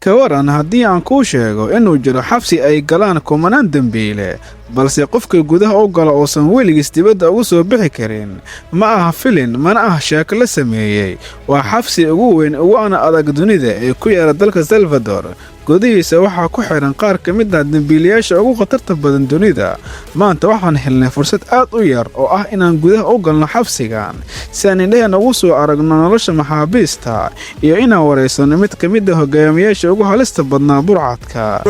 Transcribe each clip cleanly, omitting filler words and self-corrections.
ka waran haddii aan kuu sheego inuu jiro xabsi ay galaan kumanaan dembiile balse qofka gudaha u gala uusan weligiis dibadda ugu soo bixi karin ma aha filin mana ah sheeko la sameeyey waa xabsi ugu weyn uguna adag dunida ee ku yaala dalka Salvador gudihiisa waxaa ku xiran qaar ka mid ah dembiilayaasha ugu khatarta badan dunida maanta waxaan helnay fursad aad u yar oo ah inaan gudaha u galno xabsigan si aan indhaheena ugu soo aragno nolosha maxaabiista iyo inaan wareysano mid ka mid ah hogaamiyaasha ugu halista badnaa burcadka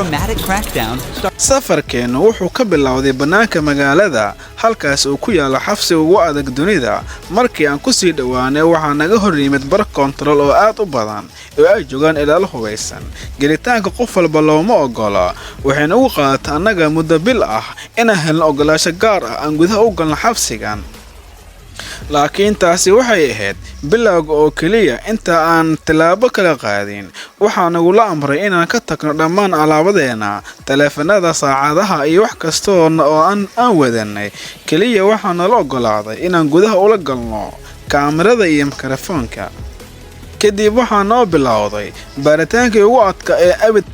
safarkeennu wuxuu ka bilowday bannaanka magaalada halkaas uu ku yaalo xabsi ugu adag dunida markii aan ku sii dhowaanay waxaa naga hor yimid bar kontarool oo aad u badan oo ay joogaan ilaalo hubaysan gelitaanka qof walba looma ogola waxayna ugu qaadataa annaga muddo bil ah inaan helno ogolaasho gaar ah aan gudaha u galno xabsigan laakiin taasi waxay ahayd bilowga oo keliya inta aan tilaabo kala qaadin waxaa nagula amray inaan ka tagno dhammaan alaabadeena taleefanada saacadaha iyo wax kasta oo aan wadanay keliya waxaa nala ogolaaday inaan gudaha ula galno kaamirada iyo mikrofoonka kadib waxaa noo bilowday baaritaankii ugu adka ee abid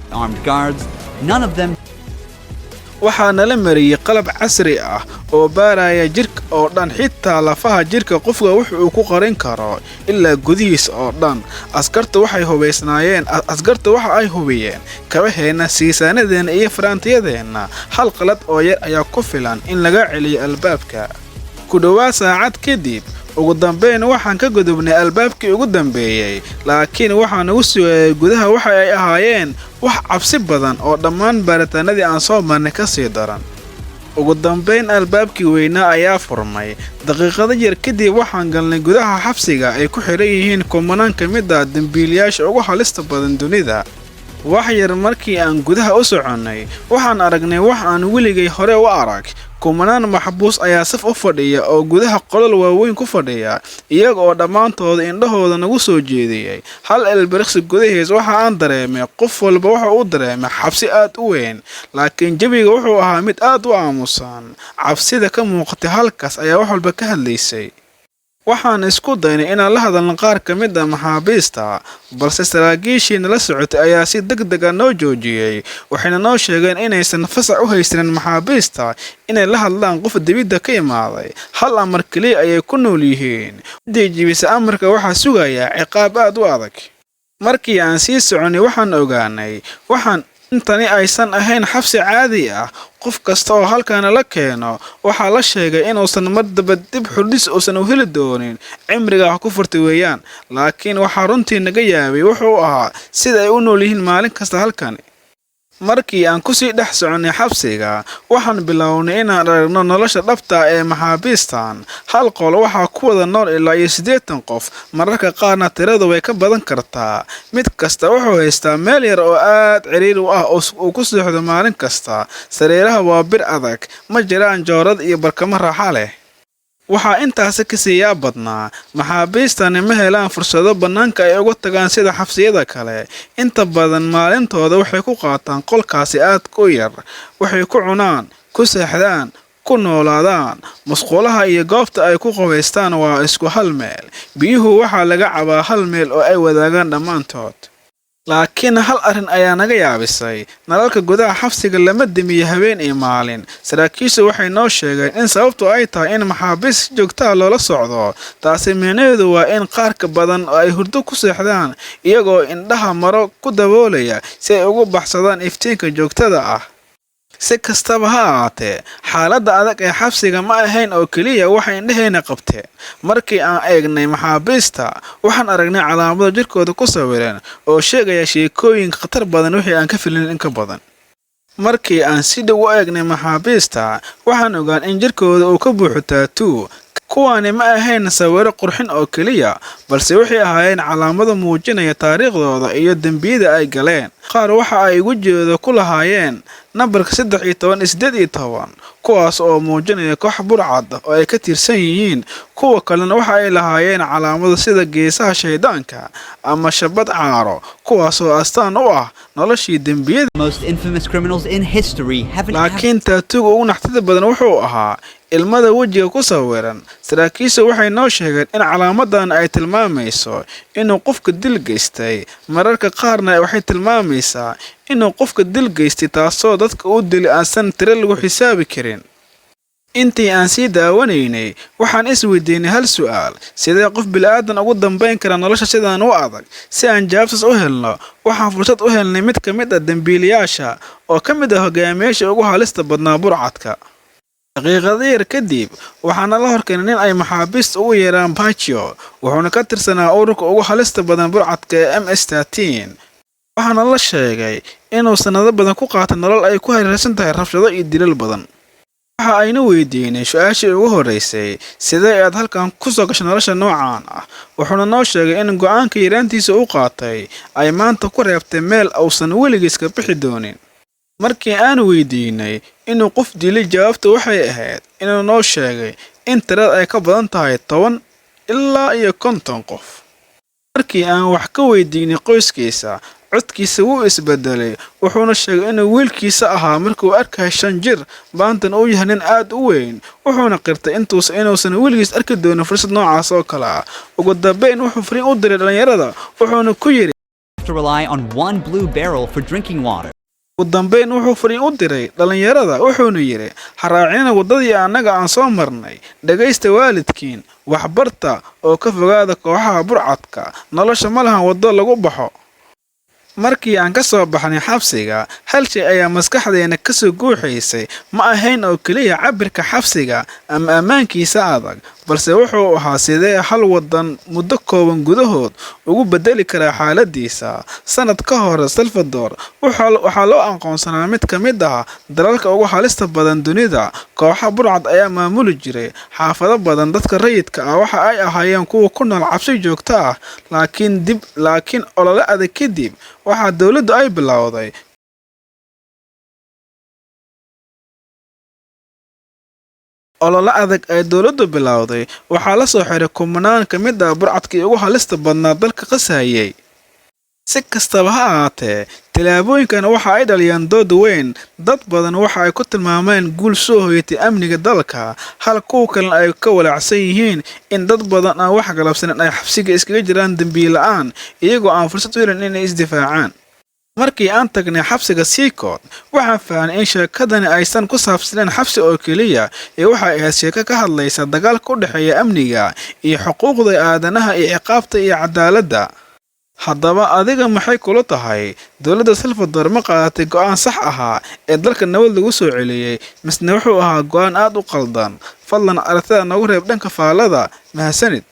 waxaa nala mariyey qalab casri ah oo baaraya jirka oo dhan xitaa lafaha jirka qofka wuxuu ku qarin karo ilaa gudihiisa oo dhan askarta waxa ay hubiyeen kabaheena siisaanadeena iyo faraantiyadeena hal qalad oo yar ayaa ku filan in laga celiyo albaabka ku dhawaad saacad kadib ugu dambeyn waxaan ka gudubnay albaabkii ugu dambeeyay laakiin waxaan ugu sugayay gudaha waxa ay ahaayeen wax cabsi badan oo dhammaan baaritaanadii aan soo marnay ka sii daran ugu dambeyn albaabkii weynaa ayaa furmay daqiiqado yar kadib waxaan galnay gudaha xabsiga ay ku xiran yihiin kumanaan ka mid ah dembiilayaasha ugu halista badan dunida wax yar markii aan gudaha u soconnay waxaan aragnay wax aan weligay hore u arag kumanaan maxbuus ayaa saf u fadhiya oo gudaha qolal waaweyn ku fadhiya iyaga oo dhammaantooda indhahooda nagu soo jeediyey hal elbiriqsi gudahiis waxa aan dareemay qof walba waxa uu dareemay xabsi aad u weyn laakiin jawiga wuxuu ahaa mid aad u aamusan cabsida ka muuqatay halkaas ayaa wax walba ka hadlaysay waxaan isku daynay inaan la hadalno qaar ka mid ah maxaabiista balse saraakiishii nala socotay ayaa si degdeg ah noo joojiyey waxayna noo sheegeen inaysan fasax u haysanin maxaabiista inay la hadlaan qof dibidda ka imaaday hal amar keliya ayay ku nool yihiin ciddii jibisa amarka waxaa sugayaa ciqaab aad u adag markii aan sii soconay waxaan ogaanay intani aysan ahayn xabsi caadi ah qof kasta oo halkaana la keeno waxaa la sheegay inuusan mar daba dib xudhis uusan u heli doonin cimriga wax ku furtay weeyaan laakiin waxaa runtii naga yaabay wuxuu ahaa sida ay u nool yihiin maalin kasta halkani markii aan ku sii dhex soconay xabsiga waxaan bilownay inaan aragno nolosha dhabta ee maxaabiistan hal qol waxaa ku wada nool ilaa 80 qof mararka qaarna tiradu way ka badan kartaa mid kasta wuxuu haystaa meel yar oo aad ciriiri u ah oo ku seexdo maalin kasta sariiraha waa bir adag ma jiraan joorad iyo barkamo raaxa leh waxaa intaas ka siiyaa badnaa maxaabiistani ma helaan fursado bannaanka ay uga tagaan sida xabsiyada kale inta badan maalintooda waxay ku qaataan qolkaasi aad u yar waxay ku cunaan ku seexdaan ku noolaadaan musqulaha iyo goobta ay ku qabaystaan waa isku hal meel biyuhu waxaa laga cabaa hal meel oo ay wadaagaan dhammaantood laakiin hal arrin ayaa naga yaabisay nalalka gudaha xabsiga lama damiyo habeen iyo maalin saraakiishu waxay noo sheegeen in sababtu ay tahay in maxaabiis joogtaa loola socdo taasi micnaheedu waa in qaar ka badan oo ay hurdo ku seexdaan iyagoo indhaha maro ku daboolaya si ay ugu baxsadaan iftiinka joogtada ah si kastaba ha ahaatee xaaladda adag ee xabsiga ma ahayn oo keliya waxay indhaheena qabteen markii aan eegnay maxaabiista waxaan aragnay calaamado jirkooda ku sawiran oo sheegaya sheekooyin khatar badan wixii aan ka filin in ka badan markii aan si dhow u eegnay maxaabiista waxaan ogaan in jirkooda uu ka buuxo tattoo kuwaani ma ahayn sawiro qurxin oo keliya balse waxay ahaayeen calaamado muujinaya taariikhdooda iyo dembiyada ay galeen qaar waxa ay wejigooda ku lahaayeen nambarka 13 kuwaas oo muujinaya koox burcad oo ay ka tirsan yihiin kuwa kalena waxa ay lahaayeen calaamado sida geesaha shaydaanka ama shabad caaro kuwaas oo astaan u ah noloshii dembiyada laakiin taatuuga ugu naxtida badan wuxuu ahaa ilmada wejiga ku sawiran. Saraakiisha waxay noo sheegeen in calaamadan ay tilmaamayso inuu qofka dil geystay. Mararka qaarna waxay tilmaamaysaa inuu qofka dil geystay taasoo dadka u dili aansan tiro lagu xisaabi karin. intii aan sii daawanaynay waxaan isweydiinay hal su'aal: sidee qof bilaadan ugu dambeyn kara nolosha sidaan u adag? Si aan jawaabtaas u helno, waxaan fursad u helnay mid ka mid ah dambiilayaasha oo ka mid ah hogaamiyaasha ugu halista badnaa burcadka. daqiiqado yar kadib waxaana la horkeenay nin ay maxaabiista ugu yeeraan Pacho, wuxuuna ka tirsanaa ururka ugu halista badan burcadka ee MS-13. waxaana la sheegay inuu sanado badan ku qaatay nolol ay ku hareeraysan tahay rabshado iyo dilal badan. waxa ayna weydiinay su'aashii ugu horeysay: sidee aad halkan ku soo gashay nolosha noocan ah? wuxuuna noo sheegay in go'aanka yaraantiisa uu qaatay ay maanta ku reebtay meel uusan weligiis ka bixi doonin. markii aan weydiinay inuu qof dilay, jawaabtu waxay ahayd inuu noo sheegay in tirada ay ka badan tahay 10 ilaa iyo 50 qof. markii aan wax ka weydiinay qoyskiisa, codkiisa wuu isbedelay. wuxuuna sheegay inuu wiilkiisa ahaa markuu arkay 5 jir, maantan uu yahay nin aad u weyn. wuxuuna qirtay inuusan weligiis arki doonin fursad noocaas oo kale ah. ugu dambeyn wuxuu fariin u diray dhalinyarada, wuxuuna ku yiri to rely on one blue barrel for drinking water. ugu dambeyn wuxuu fariin u diray dhalinyarada, wuxuuna yiri: ha raacina wadadii annaga aan soo marnay. dhagaysta waalidkiin, waxbarta oo ka fogaada kooxaha burcadka. nolosha ma lahan wado lagu baxo. markii aan ka soo baxnay xabsiga, hal shay ayaa maskaxdeena ka soo guuxaysay. ma ahayn oo keliya cabirka xabsiga ama ammaankiisa adag, balse wuxuu ahaa sidee hal wadan muddo kooban gudahood ugu bedeli karaa xaaladiisa. sanad ka hor, Salvador waxaa loo aqoonsanaa mid ka mid ah dalalka ugu halista badan dunida. kooxa burcad ayaa maamuli jiray xaafado badan. dadka rayidka ah waxa ay ahaayeen kuwa ku nool cabsi joogto ah. laakiin olole adag kadib, waxaa dowladdu ay bilowday olole adag ay dowladdu bilowday. waxaa la soo xiray kumanaan ka mid ah burcadkii ugu halista badnaa dalka qasayay. si kastaba ha ahaatee, tillaabooyinkan waxa ay dhaliyaan dood weyn. dad badan waxa ay ku tilmaameen guul soo hoyatay amniga dalka, hal kuwa kalena ay ka walaacsan yihiin in dad badan aan wax galabsanin ay xabsiga iskaga jiraan dambiil la'aan, iyagoo aan fursad u helin inay isdifaacaan. markii aan tagnay xabsiga Seacott, waxaan fahanay in sheekadani aysan ku saabsaneen xabsi oo keliya, ee waxay ahayd sheeko ka hadlaysa dagaalka u dhexeeya amniga iyo xuquuqda aadanaha iyo ciqaabta iyo cadaaladda. haddaba adiga maxay kula tahay? dowladda Salvador ma qaadatay go'aan sax ahaa ee dalka nabad lagu soo celiyay, misna wuxuu ahaa go'aan aad u qaldan? fadlan aragtida noogu reeb dhanka faallada. mahadsanid.